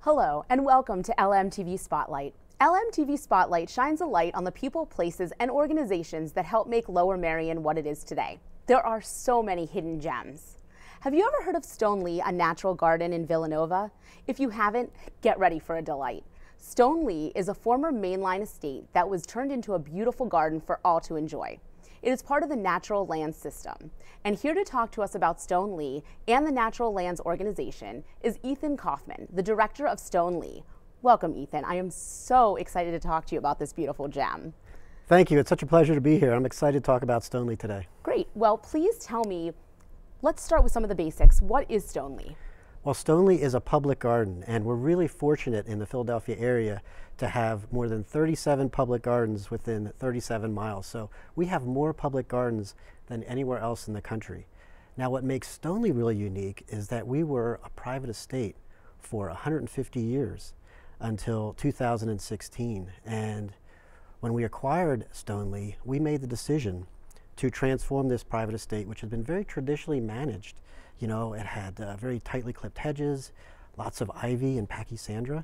Hello and welcome to LMTV Spotlight. LMTV Spotlight shines a light on the people, places, and organizations that help make Lower Merion what it is today. There are so many hidden gems. Have you ever heard of Stoneleigh, a natural garden in Villanova? If you haven't, get ready for a delight. Stoneleigh is a former mainline estate that was turned into a beautiful garden for all to enjoy. It is part of the Natural Lands System. And here to talk to us about Stoneleigh and the Natural Lands Organization is Ethan Kauffman, the director of Stoneleigh. Welcome, Ethan. I am so excited to talk to you about this beautiful gem. Thank you. It's such a pleasure to be here. I'm excited to talk about Stoneleigh today. Great. Well, please tell me, let's start with some of the basics. What is Stoneleigh? Well, Stoneleigh is a public garden, and we're really fortunate in the Philadelphia area to have more than 37 public gardens within 37 miles. So we have more public gardens than anywhere else in the country. Now, what makes Stoneleigh really unique is that we were a private estate for 150 years until 2016. And when we acquired Stoneleigh, we made the decision to transform this private estate, which had been very traditionally managed. You know, it had very tightly clipped hedges, lots of ivy and pachysandra,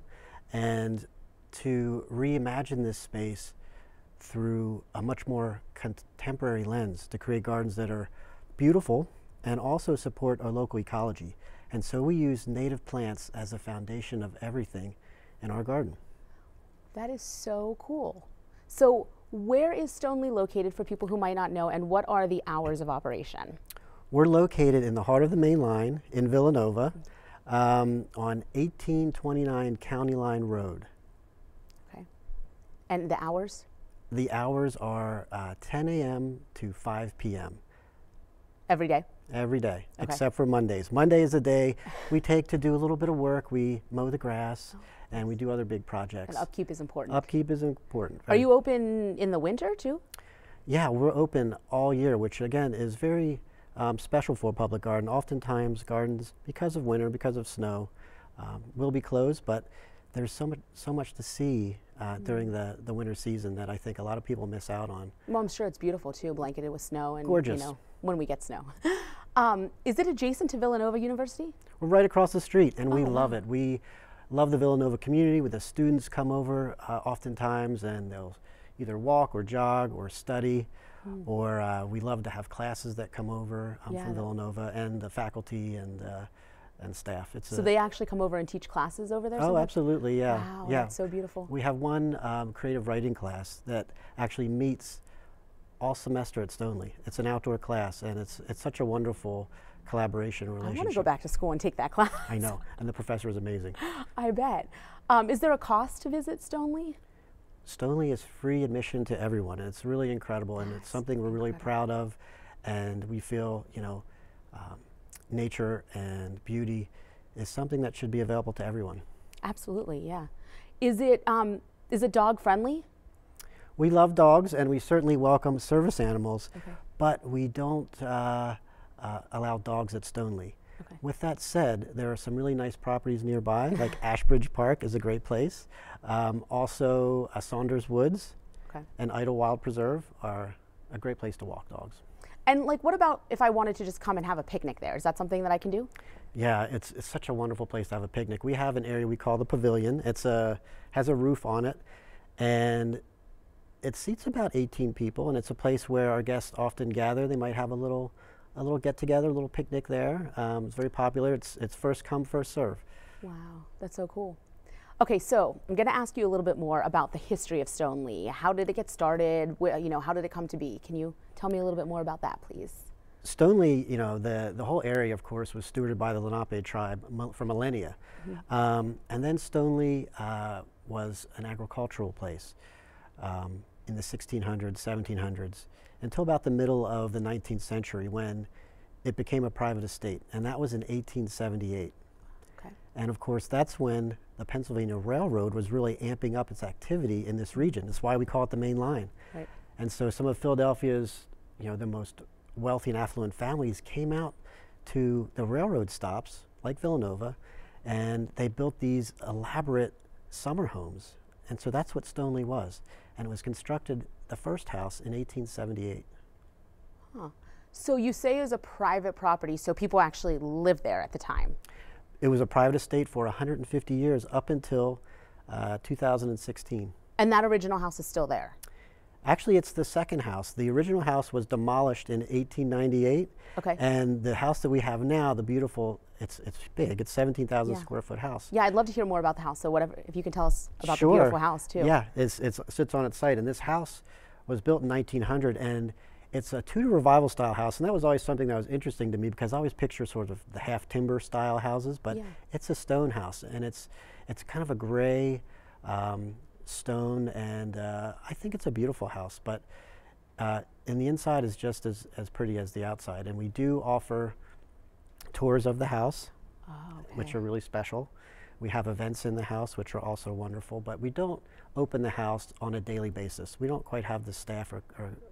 and to reimagine this space through a much more contemporary lens to create gardens that are beautiful and also support our local ecology. And so we use native plants as a foundation of everything in our garden. That is so cool. So where is Stoneleigh located for people who might not know, and what are the hours of operation? We're located in the heart of the main line in Villanova on 1829 County Line Road. Okay. And the hours? The hours are 10 a.m. to 5 p.m. Every day? Every day, Okay. except for Mondays. Monday is a day we take to do a little bit of work. We mow the grass and we do other big projects. And upkeep is important. Upkeep is important. Are you open in the winter too? Yeah, we're open all year, which again is very special for a public garden. Oftentimes gardens, because of winter, because of snow, will be closed, but there's so much to see during the winter season that I think a lot of people miss out on. Well, I'm sure it's beautiful too, blanketed with snow and gorgeous. You know, when we get snow. Is it adjacent to Villanova University? We're right across the street, and we love wow. it. We love the Villanova community. With the students come over oftentimes, and they'll either walk or jog or study. Or we love to have classes that come over from Villanova, and the faculty and staff. So they actually come over and teach classes over there? Oh, absolutely, yeah. Wow, yeah. that's so beautiful. We have one creative writing class that actually meets all semester at Stoneleigh. It's an outdoor class, and it's such a wonderful collaboration and relationship. I want to go back to school and take that class. I know, and the professor is amazing. I bet. Is there a cost to visit Stoneleigh? Stoneleigh is free admission to everyone, and it's really incredible, and it's something we're really proud of, and we feel, you know, nature and beauty is something that should be available to everyone. Absolutely, yeah. Is it dog friendly? We love dogs, and we certainly welcome service animals, but we don't allow dogs at Stoneleigh. Okay. With that said, there are some really nice properties nearby, like Ashbridge Park is a great place. Also, Saunders Woods and Idlewild Preserve are a great place to walk dogs. And like, what about if I wanted to just come and have a picnic there? Is that something that I can do? Yeah, it's such a wonderful place to have a picnic. We have an area we call the Pavilion. It's has a roof on it, and it seats about 18 people, and it's a place where our guests often gather. They might have a little get-together, a little picnic there. It's very popular. It's first come, first serve. Wow, that's so cool. Okay, so I'm going to ask you a little bit more about the history of Stoneleigh. How did it get started? You know, how did it come to be? Can you tell me a little bit more about that, please? Stoneleigh, you know, the whole area, of course, was stewarded by the Lenape tribe for millennia. And then Stoneleigh was an agricultural place in the 1600s, 1700s, until about the middle of the 19th century when it became a private estate, and that was in 1878. Okay. And of course, that's when the Pennsylvania Railroad was really amping up its activity in this region. That's why we call it the main line. Right. And so some of Philadelphia's, you know, the most wealthy and affluent families came out to the railroad stops, like Villanova, and they built these elaborate summer homes. And so that's what Stoneleigh was. And it was constructed, the first house, in 1878. Huh. So you say it was a private property, so people actually lived there at the time? It was a private estate for 150 years up until 2016. And that original house is still there? Actually, it's the second house. The original house was demolished in 1898. Okay. And the house that we have now, the beautiful, it's big. It's 17,000 Yeah. square foot house. Yeah, I'd love to hear more about the house. So whatever, if you can tell us about Sure. the beautiful house too. Yeah, it sits on its site. And this house was built in 1900, and it's a Tudor revival style house. And that was always something that was interesting to me, because I always picture sort of the half timber style houses, but Yeah. it's a stone house, and it's kind of a gray stone, and I think it's a beautiful house. But and the inside is just as pretty as the outside. And we do offer tours of the house, which are really special. We have events in the house, which are also wonderful, but we don't open the house on a daily basis. We don't quite have the staff or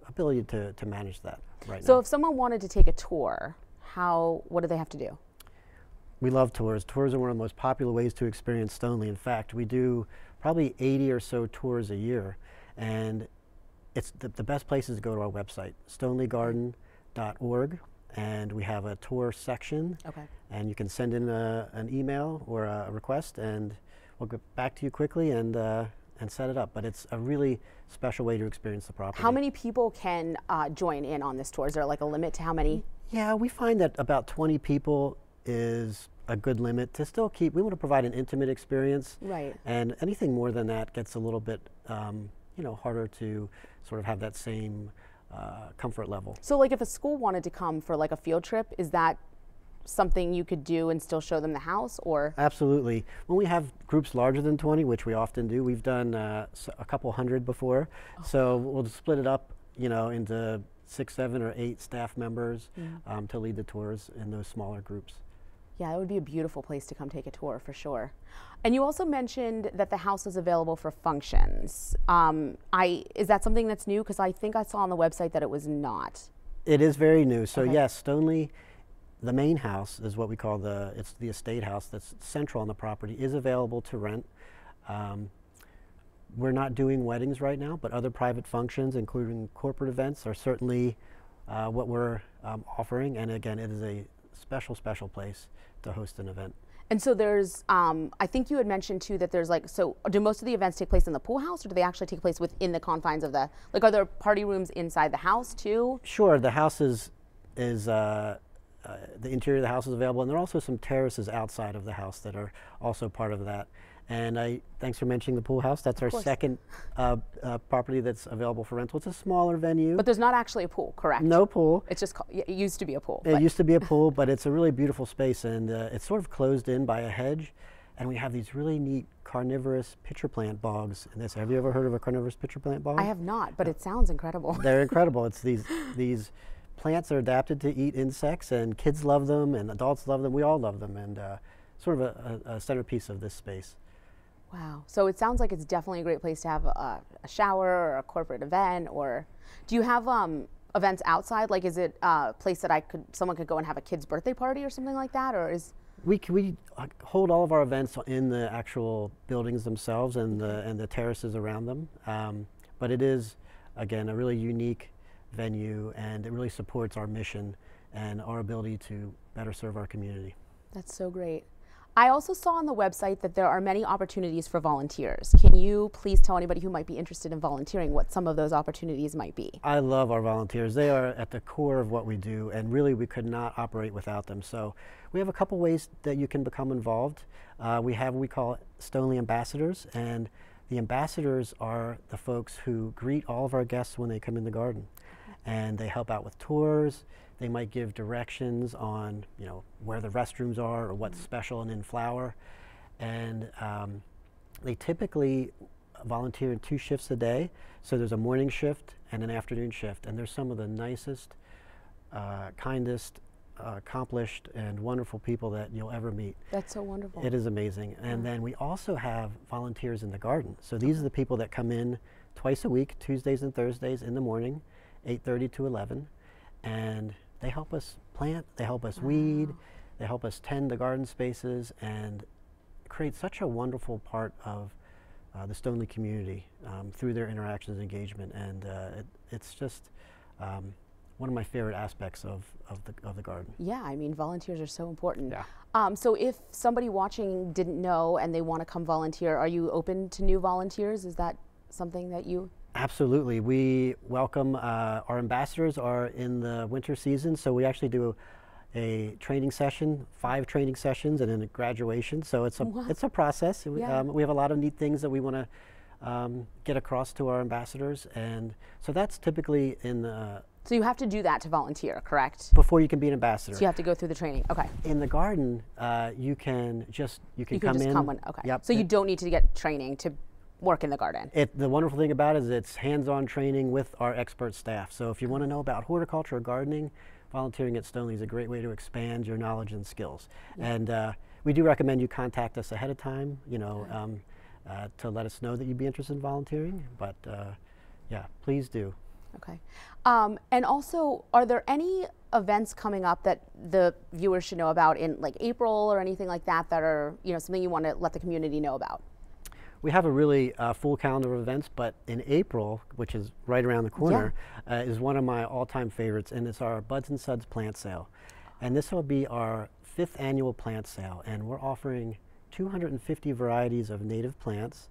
ability to manage that right now. So if someone wanted to take a tour, what do they have to do? We love tours. Tours are one of the most popular ways to experience Stoneleigh. In fact, we do probably 80 or so tours a year, and it's the best place is to go to our website, stoneleighgarden.org, and we have a tour section. Okay. And you can send in an email or a request, and we'll get back to you quickly and set it up. But it's a really special way to experience the property. How many people can join in on this tour? Is there like a limit to how many? Yeah, we find that about 20 people is a good limit to still keep. We want to provide an intimate experience. Right. And anything more than that gets a little bit, harder to sort of have that same comfort level. So like if a school wanted to come for like a field trip, is that something you could do and still show them the house, or? Absolutely. When we have groups larger than 20, which we often do, we've done a couple hundred before. Oh. So we'll split it up, into 6, 7, or 8 staff members to lead the tours in those smaller groups. Yeah, it would be a beautiful place to come take a tour for sure. And you also mentioned that the house is available for functions. Is that something that's new? Because I think I saw on the website that it was not. It is very new. So Okay. yes, Stoneleigh, the main house is what we call it's the estate house that's central on the property, is available to rent. We're not doing weddings right now, but other private functions, including corporate events, are certainly what we're offering. And again, it is a special place to host an event. And so there's, I think you had mentioned too that there's so do most of the events take place in the pool house, or do they actually take place within the confines of are there party rooms inside the house too? Sure, the house is the interior of the house is available, and there are also some terraces outside of the house that are also part of that. And thanks for mentioning the pool house. That's our second property that's available for rental. It's a smaller venue. But there's not actually a pool, correct? No pool. It's just, it used to be a pool. It used to be a pool, but it's a really beautiful space, and it's sort of closed in by a hedge. And we have these really neat carnivorous pitcher plant bogs in this. Have you ever heard of a carnivorous pitcher plant bog? I have not, but it sounds incredible. They're incredible. It's these plants are adapted to eat insects, and kids love them, and adults love them. We all love them, and sort of a centerpiece of this space. Wow. So it sounds like it's definitely a great place to have a shower or a corporate event. Or do you have events outside? Like, is it a place that someone could go and have a kid's birthday party or something like that? Or is we hold all of our events in the actual buildings themselves and the terraces around them. But it is, again, a really unique venue, and it really supports our mission and our ability to better serve our community. That's so great. I also saw on the website that there are many opportunities for volunteers. Can you please tell anybody who might be interested in volunteering what some of those opportunities might be? I love our volunteers. They are at the core of what we do, and really we could not operate without them. So we have a couple ways that you can become involved. We have what we call Stoneleigh ambassadors, and the ambassadors are the folks who greet all of our guests when they come in the garden. And they help out with tours. They might give directions on, where the restrooms are or what's special and in flower. And they typically volunteer in 2 shifts a day. So there's a morning shift and an afternoon shift. And they're some of the nicest, kindest, accomplished, and wonderful people that you'll ever meet. That's so wonderful. It is amazing. And then we also have volunteers in the garden. So these are the people that come in twice a week, Tuesdays and Thursdays in the morning, 8:30 to 11. And they help us plant, they help us weed, they help us tend the garden spaces, and create such a wonderful part of the Stoneleigh community through their interactions and engagement. And it's just one of my favorite aspects of the garden. Yeah, I mean, volunteers are so important. Yeah. So if somebody watching didn't know and they want to come volunteer, are you open to new volunteers? Is that something that you... Absolutely. We welcome, our ambassadors are in the winter season, so we actually do a training session, 5 training sessions, and then a graduation. So it's a, Wow. it's a process. Yeah. We have a lot of neat things that we want to get across to our ambassadors, and so that's typically in So you have to do that to volunteer, correct? before you can be an ambassador. So you have to go through the training. Okay. In the garden, you can come in. Okay. Yep. So you don't need to get training to work in the garden. The wonderful thing about it is it's hands-on training with our expert staff. So if you want to know about horticulture or gardening, volunteering at Stoneleigh is a great way to expand your knowledge and skills. Yeah. And we do recommend you contact us ahead of time, you know, to let us know that you'd be interested in volunteering. But yeah, please do. Okay. And also, are there any events coming up that the viewers should know about in like April or anything like that that are, you know, something you want to let the community know about? We have a really full calendar of events, but in April, which is right around the corner, is one of my all-time favorites, and it's our Buds and Suds plant sale. And this will be our 5th annual plant sale, and we're offering 250 varieties of native plants,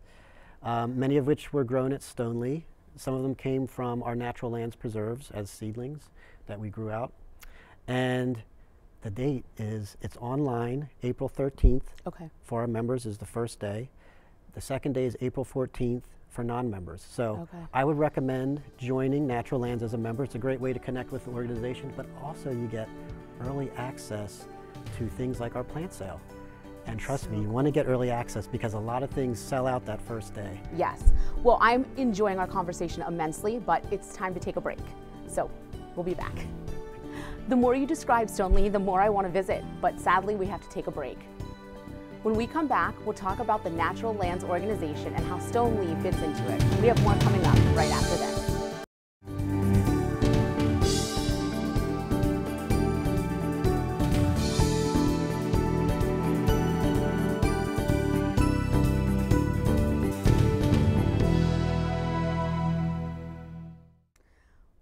many of which were grown at Stoneleigh. Some of them came from our natural lands preserves as seedlings that we grew out. And the date is, it's online, April 13th. Okay. For our members is the first day. The second day is April 14th for non-members. So I would recommend joining Natural Lands as a member. It's a great way to connect with the organization, but also you get early access to things like our plant sale. And trust me, you want to get early access because a lot of things sell out that first day. Yes. Well, I'm enjoying our conversation immensely, but it's time to take a break. So we'll be back. The more you describe Stoneleigh, the more I want to visit, but sadly we have to take a break. When we come back, we'll talk about the Natural Lands Organization and how Stoneleigh fits into it. We have more coming up right after this.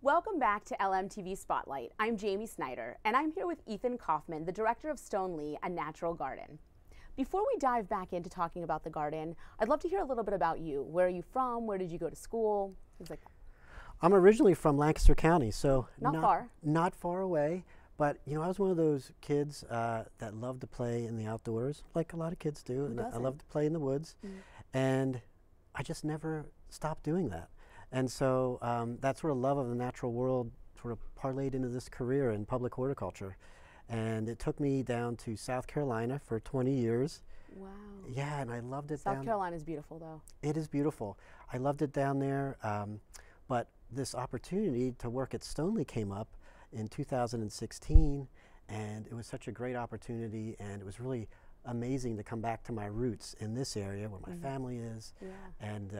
Welcome back to LMTV Spotlight. I'm Jamie Snyder, and I'm here with Ethan Kauffman, the director of Stoneleigh, a natural garden. Before we dive back into talking about the garden, I'd love to hear a little bit about you. Where are you from? Where did you go to school? Things like that. I'm originally from Lancaster County, so not far away. But you know, I was one of those kids that loved to play in the outdoors, like a lot of kids do. And I loved to play in the woods, and I just never stopped doing that. And so that sort of love of the natural world sort of parlayed into this career in public horticulture. And it took me down to South Carolina for 20 years. Wow. Yeah, and I loved it. South Carolina is beautiful, though. It is beautiful. I loved it down there. But this opportunity to work at Stoneleigh came up in 2016, and it was such a great opportunity, and it was really amazing to come back to my roots in this area where my family is. Yeah. And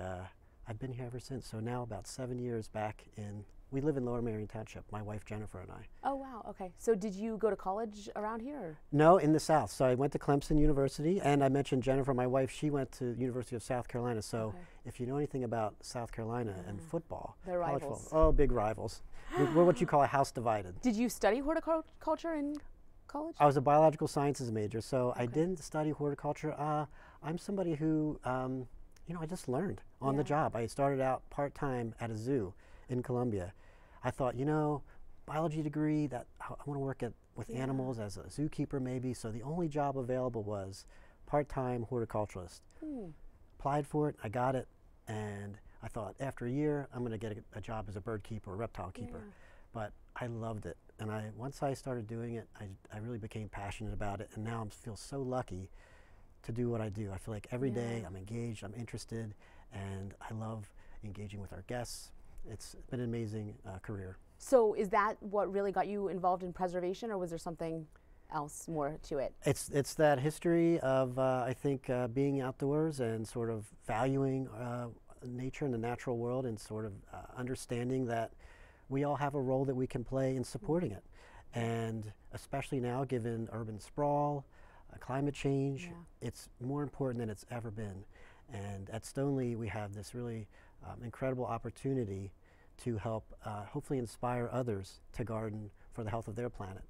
I've been here ever since. So now about 7 years back in, we live in Lower Merion Township, my wife Jennifer and I. Oh wow, okay. So did you go to college around here? Or? No, in the South. So I went to Clemson University, and I mentioned Jennifer, my wife, she went to University of South Carolina. So if you know anything about South Carolina and football. They're rivals. Oh, big rivals. We're what you call a house divided. Did you study horticulture in college? I was a biological sciences major, so I didn't study horticulture. I'm somebody who, you know, I just learned on the job. I started out part-time at a zoo in Columbia. I thought, you know, biology degree, that I want to work with animals as a zookeeper maybe, so the only job available was part-time horticulturalist. Applied for it, I got it, and I thought after a year I'm going to get a job as a bird keeper or reptile keeper. But I loved it, and once I started doing it, I really became passionate about it, and now I feel so lucky to do what I do. I feel like every day I'm engaged, I'm interested, and I love engaging with our guests. It's been an amazing career. So is that what really got you involved in preservation, or was there something else more to it? It's that history of, I think, being outdoors and sort of valuing nature and the natural world, and sort of understanding that we all have a role that we can play in supporting it. And especially now, given urban sprawl, climate change, it's more important than it's ever been. And at Stoneleigh, we have this really incredible opportunity to help hopefully inspire others to garden for the health of their planet.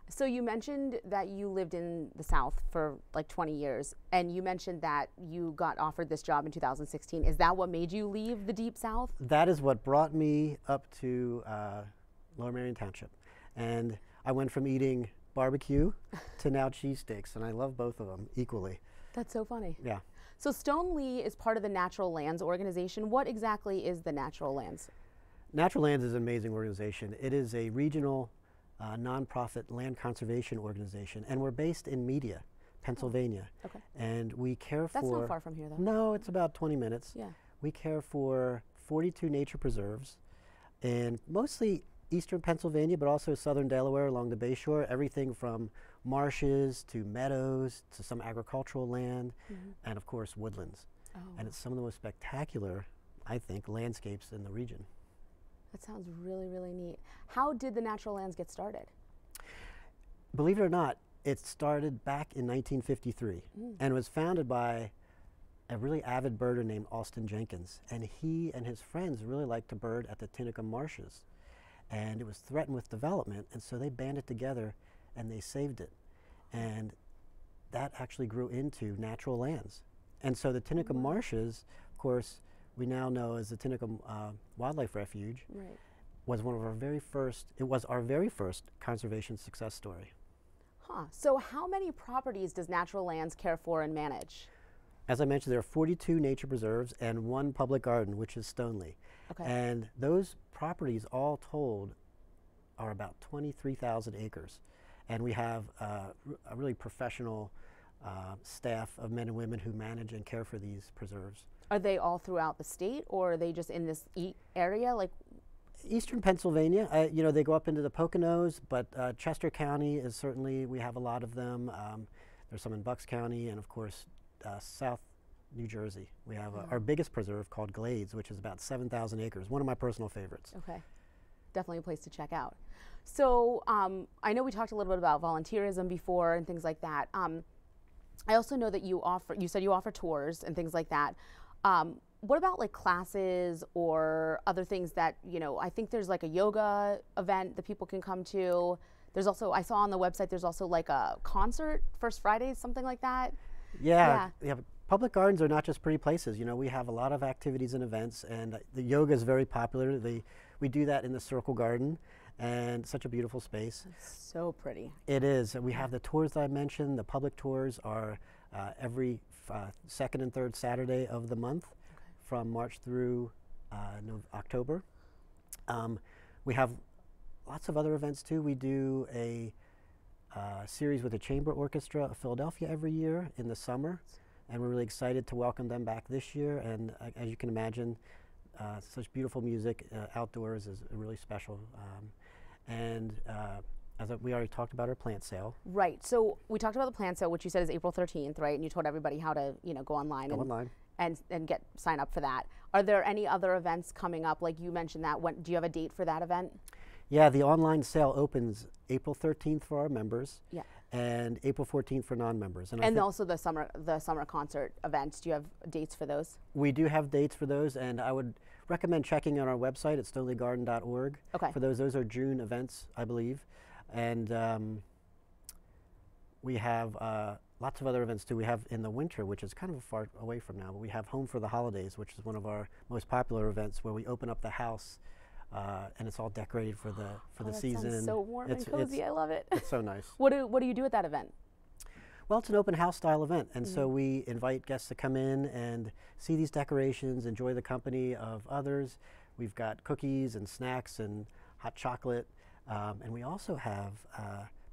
So you mentioned that you lived in the South for like 20 years, and you mentioned that you got offered this job in 2016. Is that what made you leave the Deep South? That is what brought me up to Lower Merion Township. And I went from eating barbecue to now cheesesteaks, and I love both of them equally. That's so funny. Yeah. So Stoneleigh is part of the Natural Lands organization. What exactly is the Natural Lands? Natural Lands is an amazing organization. It is a regional nonprofit land conservation organization, and we're based in Media, Pennsylvania. Oh, okay. And we care for... That's not far from here, though. No, it's about 20 minutes. Yeah. We care for 42 nature preserves, and mostly eastern Pennsylvania, but also southern Delaware along the Bay Shore, everything from marshes to meadows to some agricultural land, and of course woodlands. Oh. And it's some of the most spectacular, I think, landscapes in the region. That sounds really, really neat. How did the Natural Lands get started? Believe it or not, it started back in 1953 and was founded by a really avid birder named Alston Jenkins. And he and his friends really liked to bird at the Tinicum marshes. And it was threatened with development, and so they banded together and they saved it. And that actually grew into Natural Lands. And so the Tinicum marshes, of course, we now know as the Tinicum Wildlife Refuge, Right. was one of our very first, it was our very first conservation success story. Huh. So how many properties does Natural Lands care for and manage? As I mentioned, there are 42 nature preserves and 1 public garden, which is Stoneleigh. Okay. And those properties all told are about 23,000 acres. And we have a really professional staff of men and women who manage and care for these preserves. Are they all throughout the state, or are they just in this area? Like, Eastern Pennsylvania, you know, they go up into the Poconos, but Chester County is certainly, we have a lot of them. There's some in Bucks County, and of course, South New Jersey. We have our biggest preserve called Glades, which is about 7,000 acres, one of my personal favorites. okay, definitely a place to check out. So I know we talked a little bit about volunteerism before and things like that. I also know that you said you offer tours and things like that. What about like classes or other things that, you know, I think there's like a yoga event that people can come to. There's also, I saw on the website, there's also like a concert, First Fridays, something like that. Yeah. Public gardens are not just pretty places. You know, we have a lot of activities and events, and the yoga is very popular. We do that in the Circle Garden, and such a beautiful space. It's so pretty. It is. We have the tours that I mentioned. The public tours are every second and third Saturday of the month, from March through October. We have lots of other events too. We do a series with the Chamber Orchestra of Philadelphia every year in the summer, and we're really excited to welcome them back this year. And as you can imagine, such beautiful music outdoors is really special. We already talked about our plant sale. Right. So we talked about the plant sale, which you said is April 13th, right? And you told everybody how to, you know, go online and sign up for that. Are there any other events coming up? Like you mentioned that. Do you have a date for that event? Yeah, the online sale opens April 13th for our members. Yeah. And April 14th for non-members. And also the summer concert events. Do you have dates for those? We do have dates for those, and I would recommend checking on our website at stoneleghgarden.org. Okay. For those are June events, I believe. And we have lots of other events too. We have in the winter, which is kind of far away from now, but we have Home for the Holidays, which is one of our most popular events, where we open up the house and it's all decorated for the season. Sounds so warm and cozy. I love it. It's so nice. What do you do at that event? Well, it's an open house style event, and so we invite guests to come in and see these decorations, enjoy the company of others. We've got cookies and snacks and hot chocolate, and we also have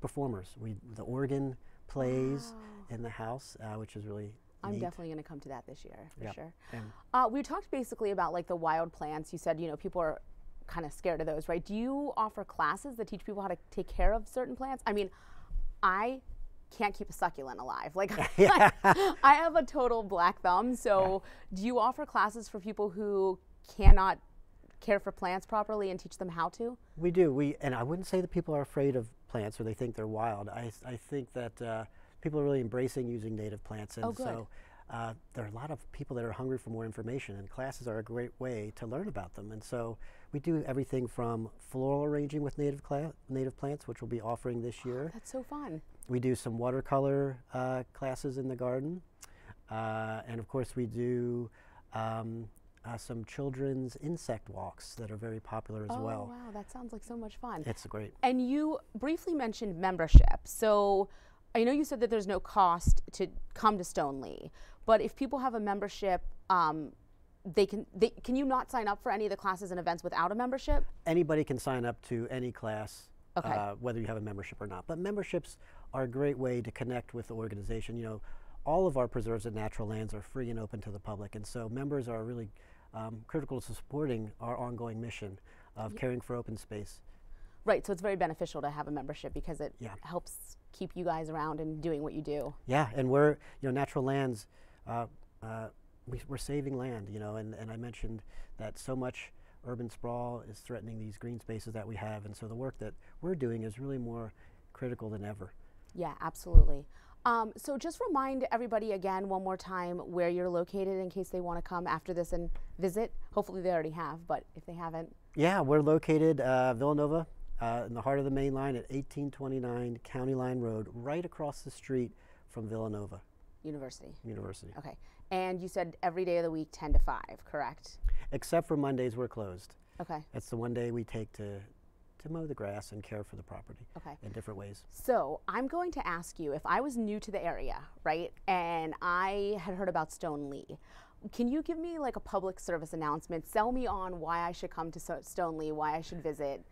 performers. The organ plays in the house, which is really I'm neat. Definitely going to come to that this year, for sure. And we talked basically about like the wild plants. You said, you know, people are kind of scared of those, right? Do you offer classes that teach people how to take care of certain plants? I mean, I can't keep a succulent alive. Like, I have a total black thumb. So do you offer classes for people who cannot care for plants properly and teach them how to? We do. And I wouldn't say that people are afraid of plants or they think they're wild. I think that people are really embracing using native plants. And so there are a lot of people that are hungry for more information, and classes are a great way to learn about them. And so we do everything from floral arranging with native plants, which we'll be offering this year. That's so fun. We do some watercolor classes in the garden. And of course we do some children's insect walks that are very popular as well. Oh wow, that sounds like so much fun. It's great. And you briefly mentioned membership. So I know you said that there's no cost to come to Stoneleigh, but if people have a membership, can you not sign up for any of the classes and events without a membership? Anybody can sign up to any class, okay. Whether you have a membership or not. But memberships are a great way to connect with the organization. You know, all of our preserves and natural lands are free and open to the public, and so members are really critical to supporting our ongoing mission of caring for open space. Right, so it's very beneficial to have a membership because it helps keep you guys around and doing what you do. Yeah, and we're, natural lands, we're saving land, and I mentioned that so much urban sprawl is threatening these green spaces that we have, and so the work that we're doing is really more critical than ever. Yeah, absolutely. So just remind everybody again one more time where you're located in case they want to come after this and visit. Hopefully they already have, but if they haven't. Yeah, we're located Villanova in the heart of the main line at 1829 County Line Road, right across the street from Villanova University. Okay, and you said every day of the week 10 to 5, correct? Except for Mondays, we're closed. Okay. That's the one day we take to mow the grass and care for the property in different ways. So I'm going to ask you, if I was new to the area, right, and I had heard about Stoneleigh, can you give me like a public service announcement, sell me on why I should come to Stoneleigh, why I should visit?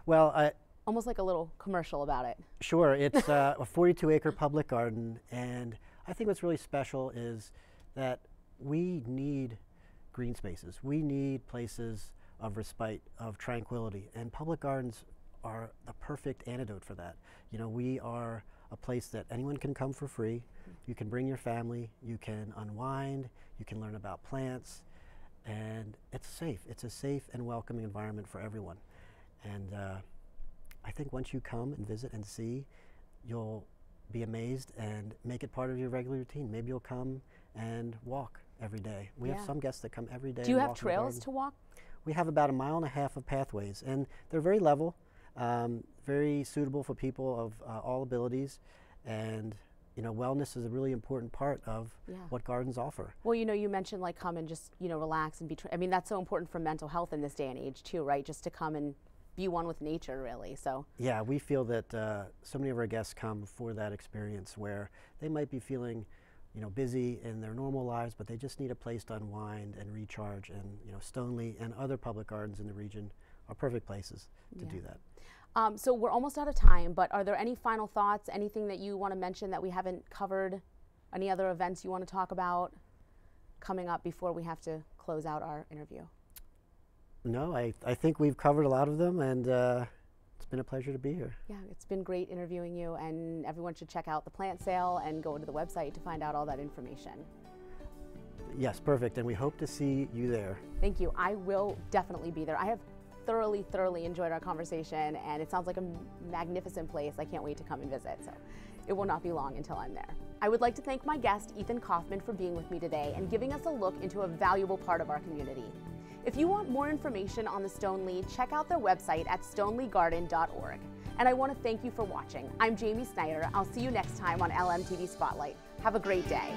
Well, almost like a little commercial about it. Sure, it's a 42-acre public garden, and I think what's really special is that we need green spaces. We need places of respite, of tranquility, and public gardens are the perfect antidote for that. We are a place that anyone can come for free. You can bring your family, you can unwind, you can learn about plants, and it's safe. It's a safe and welcoming environment for everyone. And I think once you come and visit and see, you'll be amazed and make it part of your regular routine. Maybe you'll come and walk every day. We have some guests that come every day. Do you have trails to walk? We have about 1.5 miles of pathways, and they're very level, very suitable for people of all abilities, and wellness is a really important part of what gardens offer. Well, you mentioned like come and just relax and be. I mean, that's so important for mental health in this day and age too, right? Just to come and be one with nature, really. So yeah, we feel that so many of our guests come for that experience where they might be feeling busy in their normal lives, but they just need a place to unwind and recharge, and Stoneleigh and other public gardens in the region are perfect places to do that. So we're almost out of time, but are there any final thoughts, anything that you want to mention that we haven't covered, any other events you want to talk about coming up before we have to close out our interview? No, I think we've covered a lot of them, and it's been a pleasure to be here. Yeah, it's been great interviewing you, and everyone should check out the plant sale and go to the website to find out all that information. Yes, perfect, and we hope to see you there. Thank you. I will definitely be there. I have thoroughly enjoyed our conversation, and it sounds like a magnificent place. I can't wait to come and visit, so it will not be long until I'm there. I would like to thank my guest, Ethan Kauffman, for being with me today and giving us a look into a valuable part of our community. If you want more information on the Stoneleigh, check out their website at stoneleghgarden.org. And I want to thank you for watching. I'm Jamie Snyder. I'll see you next time on LMTV Spotlight. Have a great day.